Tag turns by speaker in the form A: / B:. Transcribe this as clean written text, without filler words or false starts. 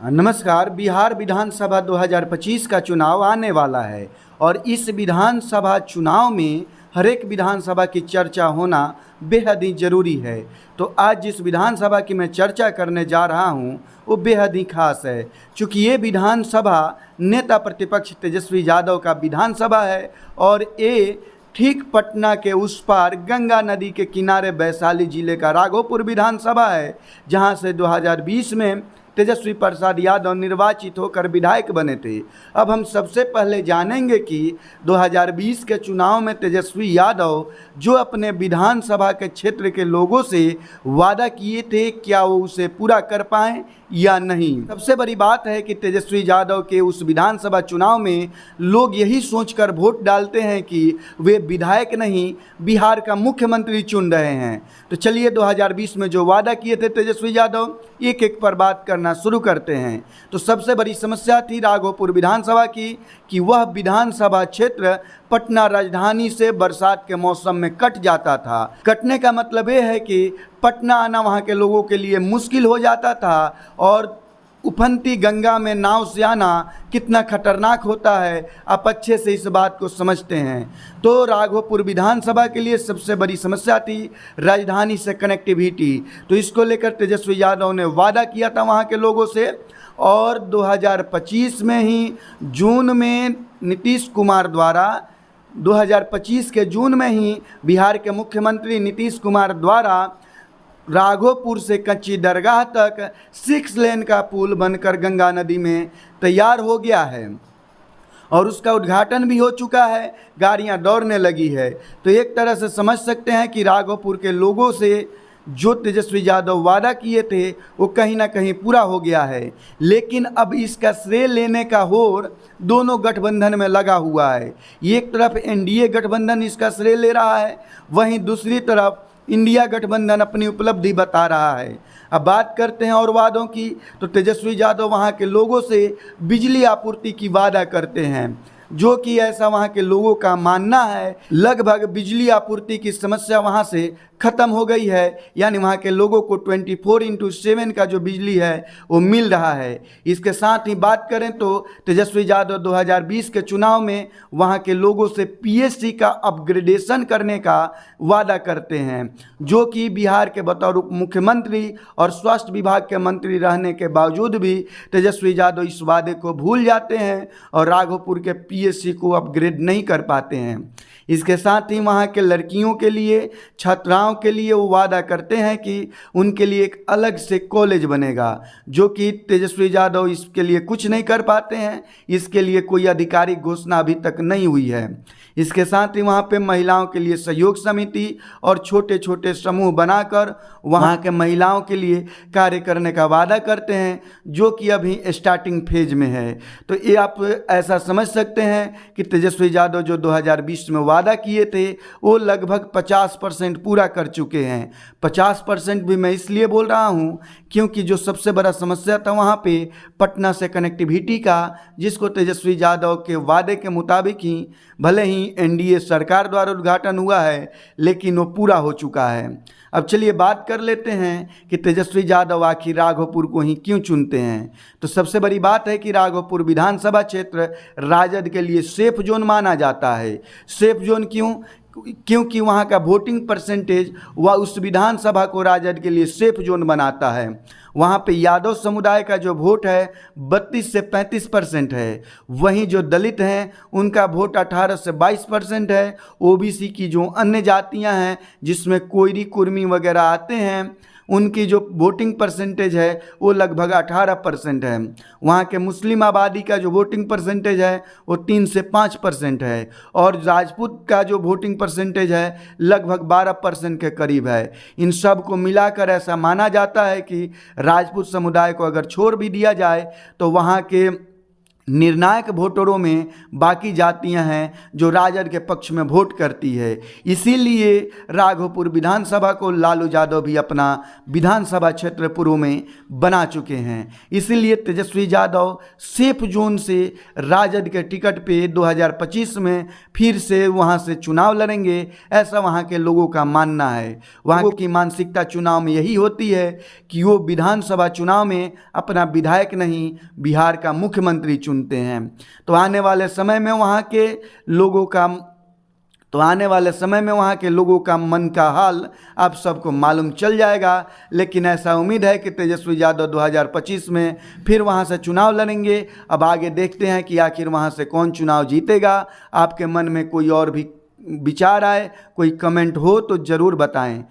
A: नमस्कार। बिहार विधानसभा 2025 का चुनाव आने वाला है और इस विधानसभा चुनाव में हर एक विधानसभा की चर्चा होना बेहद ही ज़रूरी है। तो आज जिस विधानसभा की मैं चर्चा करने जा रहा हूं वो बेहद ही खास है, चूँकि ये विधानसभा नेता प्रतिपक्ष तेजस्वी यादव का विधानसभा है और ये ठीक पटना के उस पार गंगा नदी के किनारे वैशाली जिले का राघोपुर विधानसभा है, जहां से 2020 में तेजस्वी प्रसाद यादव निर्वाचित होकर विधायक बने थे। अब हम सबसे पहले जानेंगे कि 2020 के चुनाव में तेजस्वी यादव जो अपने विधानसभा के क्षेत्र के लोगों से वादा किए थे, क्या वो उसे पूरा कर पाएँ या नहीं। सबसे बड़ी बात है कि तेजस्वी यादव के उस विधानसभा चुनाव में लोग यही सोचकर वोट डालते हैं कि वे विधायक नहीं बिहार का मुख्यमंत्री चुन रहे हैं। तो चलिए 2020 में जो वादा किए थे तेजस्वी यादव, एक एक पर बात करना शुरू करते हैं। तो सबसे बड़ी समस्या थी राघोपुर विधानसभा की कि वह विधानसभा क्षेत्र पटना राजधानी से बरसात के मौसम में कट जाता था। कटने का मतलब ये है कि पटना आना वहाँ के लोगों के लिए मुश्किल हो जाता था और उफनती गंगा में नाव से आना कितना खतरनाक होता है, आप अच्छे से इस बात को समझते हैं। तो राघोपुर विधानसभा के लिए सबसे बड़ी समस्या थी राजधानी से कनेक्टिविटी। तो इसको लेकर तेजस्वी यादव ने वादा किया था वहाँ के लोगों से और 2025 में ही जून में नीतीश कुमार द्वारा 2025 के जून में ही बिहार के मुख्यमंत्री नीतीश कुमार द्वारा राघोपुर से कच्ची दरगाह तक 6 लेन का पुल बनकर गंगा नदी में तैयार हो गया है और उसका उद्घाटन भी हो चुका है, गाड़ियां दौड़ने लगी है। तो एक तरह से समझ सकते हैं कि राघोपुर के लोगों से जो तेजस्वी यादव वादा किए थे वो कहीं ना कहीं पूरा हो गया है। लेकिन अब इसका श्रेय लेने का होड़ दोनों गठबंधन में लगा हुआ है। एक तरफ एनडीए गठबंधन इसका श्रेय ले रहा है, वहीं दूसरी तरफ इंडिया गठबंधन अपनी उपलब्धि बता रहा है। अब बात करते हैं और वादों की। तो तेजस्वी यादव वहाँ के लोगों से बिजली आपूर्ति की वादा करते हैं, जो कि ऐसा वहाँ के लोगों का मानना है लगभग बिजली आपूर्ति की समस्या वहाँ से ख़त्म हो गई है। यानी वहाँ के लोगों को 24/7 का जो बिजली है वो मिल रहा है। इसके साथ ही बात करें तो तेजस्वी यादव 2020 के चुनाव में वहाँ के लोगों से पीएससी का अपग्रेडेशन करने का वादा करते हैं, जो कि बिहार के बतौर उप मुख्यमंत्री और स्वास्थ्य विभाग के मंत्री रहने के बावजूद भी तेजस्वी यादव इस वादे को भूल जाते हैं और राघोपुर के पीएससी को अपग्रेड नहीं कर पाते हैं। इसके साथ ही वहाँ के लड़कियों के लिए, छात्राओं के लिए वो वादा करते हैं कि उनके लिए एक अलग से कॉलेज बनेगा, जो कि तेजस्वी यादव इसके लिए कुछ नहीं कर पाते हैं। इसके लिए कोई आधिकारिक घोषणा अभी तक नहीं हुई है। इसके साथ ही वहाँ पे महिलाओं के लिए सहयोग समिति और छोटे छोटे समूह बनाकर वहाँ के महिलाओं के लिए कार्य करने का वादा करते हैं, जो कि अभी स्टार्टिंग फेज में है। तो ये आप ऐसा समझ सकते हैं कि तेजस्वी यादव जो 2020 में वादा किए थे वो लगभग 50% पूरा कर चुके हैं। 50% भी मैं इसलिए बोल रहा हूँ क्योंकि जो सबसे बड़ा समस्या था वहाँ पे पटना से कनेक्टिविटी का, जिसको तेजस्वी यादव के वादे के मुताबिक ही भले ही एनडीए सरकार द्वारा उद्घाटन हुआ है लेकिन वो पूरा हो चुका है। अब चलिए बात कर लेते हैं कि तेजस्वी यादव आखिर राघोपुर को ही क्यों चुनते हैं। तो सबसे बड़ी बात है कि राघोपुर विधानसभा क्षेत्र राजद के लिए सेफ जोन माना जाता है। सेफ जोन क्यों? क्योंकि वहाँ का वोटिंग परसेंटेज वह उस विधानसभा को राजद के लिए सेफ जोन बनाता है। वहाँ पे यादव समुदाय का जो वोट है 32 से 35% है, वहीं जो दलित हैं उनका वोट 18 से 22% है। ओबीसी की जो अन्य जातियाँ हैं जिसमें कोयरी, कुर्मी वगैरह आते हैं, उनकी जो वोटिंग परसेंटेज है वो लगभग 18% है। वहाँ के मुस्लिम आबादी का जो वोटिंग परसेंटेज है वो 3 से 5% है और राजपूत का जो वोटिंग परसेंटेज है लगभग 12% के करीब है। इन सब को मिलाकर ऐसा माना जाता है कि राजपूत समुदाय को अगर छोड़ भी दिया जाए तो वहाँ के निर्णायक वोटरों में बाकी जातियां हैं जो राजद के पक्ष में वोट करती है। इसीलिए राघोपुर विधानसभा को लालू यादव भी अपना विधानसभा क्षेत्र पूर्व में बना चुके हैं। इसीलिए तेजस्वी यादव सेफ जोन से राजद के टिकट पे 2025 में फिर से वहां से चुनाव लड़ेंगे, ऐसा वहां के लोगों का मानना है। वहां की मानसिकता चुनाव में यही होती है कि वो विधानसभा चुनाव में अपना विधायक नहीं, बिहार का मुख्यमंत्री चुनते हैं। तो आने वाले समय में वहाँ के लोगों का मन का हाल आप सबको मालूम चल जाएगा। लेकिन ऐसा उम्मीद है कि तेजस्वी यादव 2025 में फिर वहाँ से चुनाव लड़ेंगे। अब आगे देखते हैं कि आखिर वहाँ से कौन चुनाव जीतेगा। आपके मन में कोई और भी विचार आए, कोई कमेंट हो तो ज़रूर बताएं।